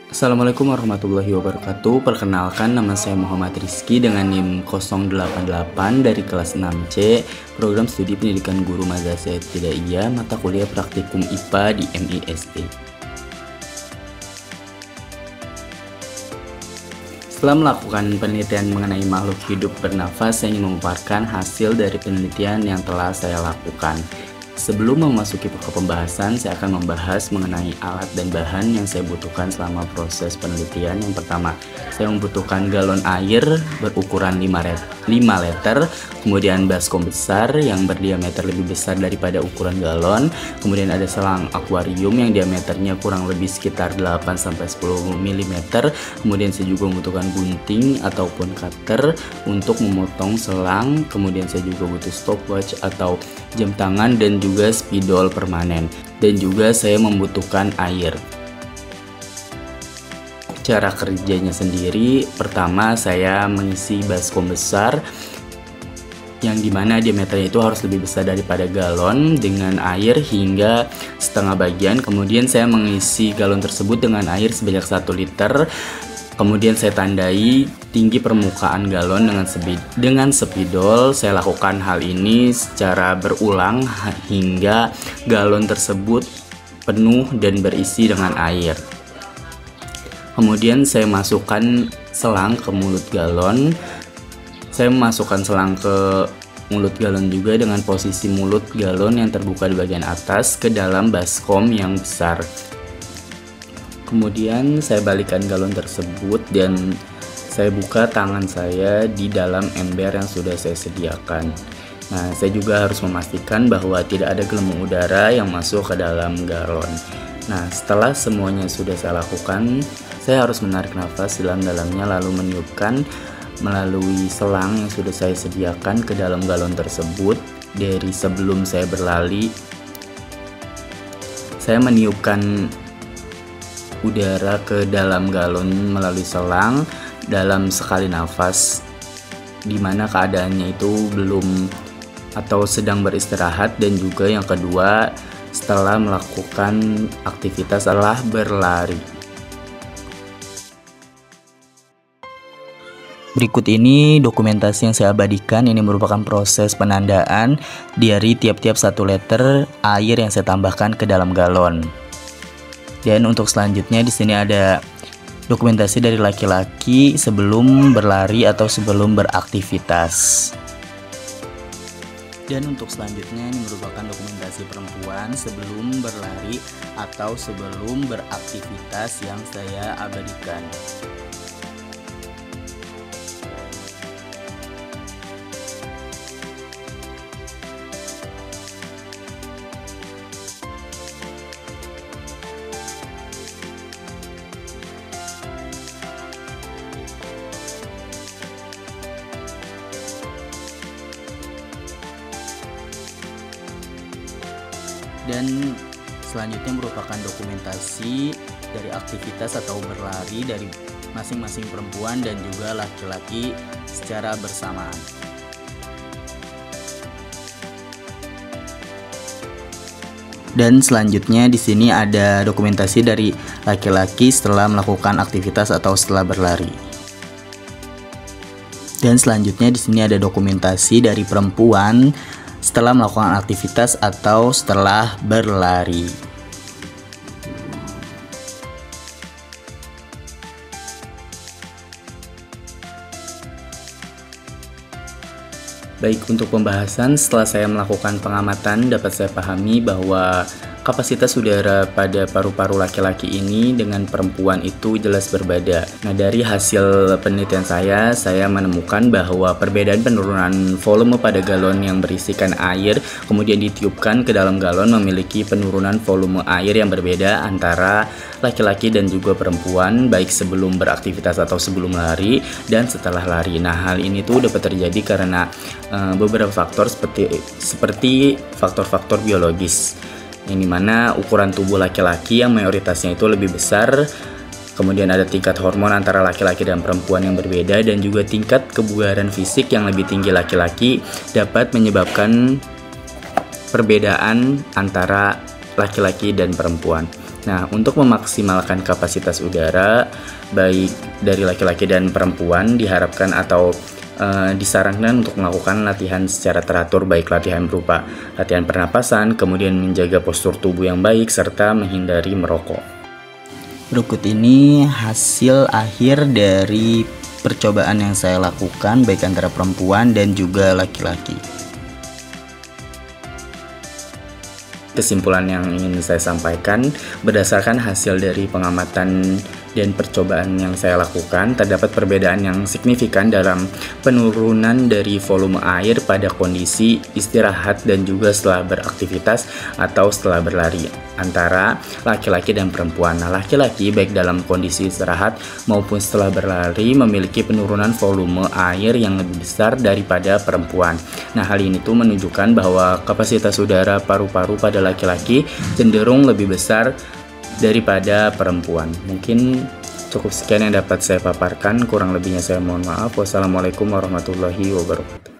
Assalamualaikum warahmatullahi wabarakatuh. Perkenalkan, nama saya Muhammad Rizky dengan NIM 088 dari kelas 6C, program studi pendidikan guru madrasah ibtidaiyah, mata kuliah praktikum IPA di MIST. Setelah melakukan penelitian mengenai makhluk hidup bernafas, saya ingin memaparkan hasil dari penelitian yang telah saya lakukan. Sebelum memasuki ke pembahasan, saya akan membahas mengenai alat dan bahan yang saya butuhkan selama proses penelitian. Yang pertama, saya membutuhkan galon air berukuran 5 liter, kemudian baskom besar yang berdiameter lebih besar daripada ukuran galon, kemudian ada selang akuarium yang diameternya kurang lebih sekitar 8-10 mm, kemudian saya juga membutuhkan gunting ataupun cutter untuk memotong selang, kemudian saya juga butuh stopwatch atau jam tangan dan juga spidol permanen, dan juga saya membutuhkan air. Cara kerjanya sendiri, pertama saya mengisi baskom besar yang dimana diameternya itu harus lebih besar daripada galon dengan air hingga setengah bagian. Kemudian saya mengisi galon tersebut dengan air sebanyak 1 liter. Kemudian saya tandai tinggi permukaan galon dengan spidol. Saya lakukan hal ini secara berulang hingga galon tersebut penuh dan berisi dengan air. Kemudian saya masukkan selang ke mulut galon. Saya memasukkan selang ke mulut galon juga dengan posisi mulut galon yang terbuka di bagian atas ke dalam baskom yang besar. Kemudian saya balikkan galon tersebut dan saya buka tangan saya di dalam ember yang sudah saya sediakan. Nah, saya juga harus memastikan bahwa tidak ada gelembung udara yang masuk ke dalam galon. Nah, setelah semuanya sudah saya lakukan, saya harus menarik nafas dalam-dalamnya lalu meniupkan melalui selang yang sudah saya sediakan ke dalam galon tersebut. Dari sebelum saya berlari, saya meniupkan udara ke dalam galon melalui selang dalam sekali nafas, dimana keadaannya itu belum atau sedang beristirahat, dan juga yang kedua setelah melakukan aktivitas adalah berlari. Berikut ini dokumentasi yang saya abadikan. Ini merupakan proses penandaan dari tiap-tiap 1 liter air yang saya tambahkan ke dalam galon. Dan untuk selanjutnya di sini ada dokumentasi dari laki-laki sebelum berlari atau sebelum beraktivitas. Dan untuk selanjutnya ini merupakan dokumentasi perempuan sebelum berlari atau sebelum beraktivitas yang saya abadikan. Dan selanjutnya merupakan dokumentasi dari aktivitas atau berlari dari masing-masing perempuan dan juga laki-laki secara bersamaan. Dan selanjutnya di sini ada dokumentasi dari laki-laki setelah melakukan aktivitas atau setelah berlari. Dan selanjutnya di sini ada dokumentasi dari perempuan setelah melakukan aktivitas atau setelah berlari. Baik, untuk pembahasan, setelah saya melakukan pengamatan dapat saya pahami bahwa kapasitas udara pada paru-paru laki-laki ini dengan perempuan itu jelas berbeda. Nah, dari hasil penelitian saya menemukan bahwa perbedaan penurunan volume pada galon yang berisikan air kemudian ditiupkan ke dalam galon memiliki penurunan volume air yang berbeda antara laki-laki dan juga perempuan, baik sebelum beraktivitas atau sebelum lari dan setelah lari. Nah, hal ini tuh dapat terjadi karena beberapa faktor seperti faktor-faktor biologis, yang dimana ukuran tubuh laki-laki yang mayoritasnya itu lebih besar, kemudian ada tingkat hormon antara laki-laki dan perempuan yang berbeda, dan juga tingkat kebugaran fisik yang lebih tinggi laki-laki dapat menyebabkan perbedaan antara laki-laki dan perempuan. Nah, untuk memaksimalkan kapasitas udara baik dari laki-laki dan perempuan diharapkan atau disarankan untuk melakukan latihan secara teratur, baik latihan berupa latihan pernapasan, kemudian menjaga postur tubuh yang baik, serta menghindari merokok. Berikut ini hasil akhir dari percobaan yang saya lakukan baik antara perempuan dan juga laki-laki. Kesimpulan yang ingin saya sampaikan, berdasarkan hasil dari pengamatan dan percobaan yang saya lakukan, terdapat perbedaan yang signifikan dalam penurunan dari volume air pada kondisi istirahat dan juga setelah beraktivitas atau setelah berlari antara laki-laki dan perempuan. Nah, laki-laki baik dalam kondisi istirahat maupun setelah berlari memiliki penurunan volume air yang lebih besar daripada perempuan. Nah, hal ini tuh menunjukkan bahwa kapasitas udara paru-paru pada laki-laki cenderung lebih besar daripada perempuan. Mungkin cukup sekian yang dapat saya paparkan, kurang lebihnya saya mohon maaf. Wassalamualaikum warahmatullahi wabarakatuh.